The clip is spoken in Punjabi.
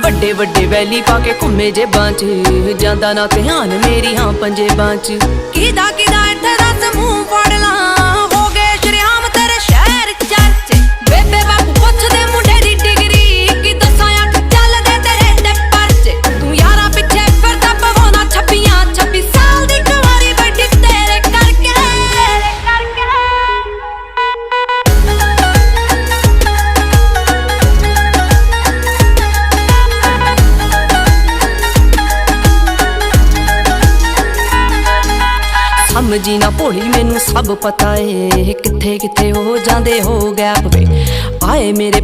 ਵੱਡੇ ਵੱਡੇ ਵੈਲੀ ਪਾ ਕੇ ਘੁੰਮੇ ਜੇਬਾਂ 'ਚ ਜਾਂਦਾ ਨਾ ਧਿਆਨ ਮੇਰੀ ਹਾਂ ਪੰਜੇਬਾਂ 'ਚ ਕਿਦਾ ਕਿਦਾ ਇੱਥੇ ਦੱਸ ਮੂੰਹ ਫੜ ਲਾਂ ਹੋ ਗਏ ਸ਼ਰਿਆਮ ਤੇਰੇ ਸ਼ਹਿਰ ਚਰਚੇ ਬੇਬੇ ਬਾਪੂ ਪੁੱਛਦੇ ਮੁੰਡੇ ਦੀ ਡਿਗਰੀ ਕਿ ਦੱਸਾਂ ਅੱਖ ਚੱਲਦੇ ਤੇਰੇ ਤੇ ਪਰਚੇ ਤੂੰ ਯਾਰਾਂ ਪਿੱਛੇ ਫਿਰਦਾ ਪਵਾਉਣਾ 26 ਸਾਲ ਦੀ ਕੁਆਰੀ ਵੱਡੀ ਤੇਰੇ ਕਰਕੇ ਸਮਝੀ ਨਾ ਭੋਲੀ ਮੈਨੂੰ ਸਭ ਪਤਾ ਏ ਕਿੱਥੇ ਕਿੱਥੇ ਹੋ ਜਾਂਦੇ ਹੋ ਗੈਪ ਵੇ ਆਏ ਮੇਰੇ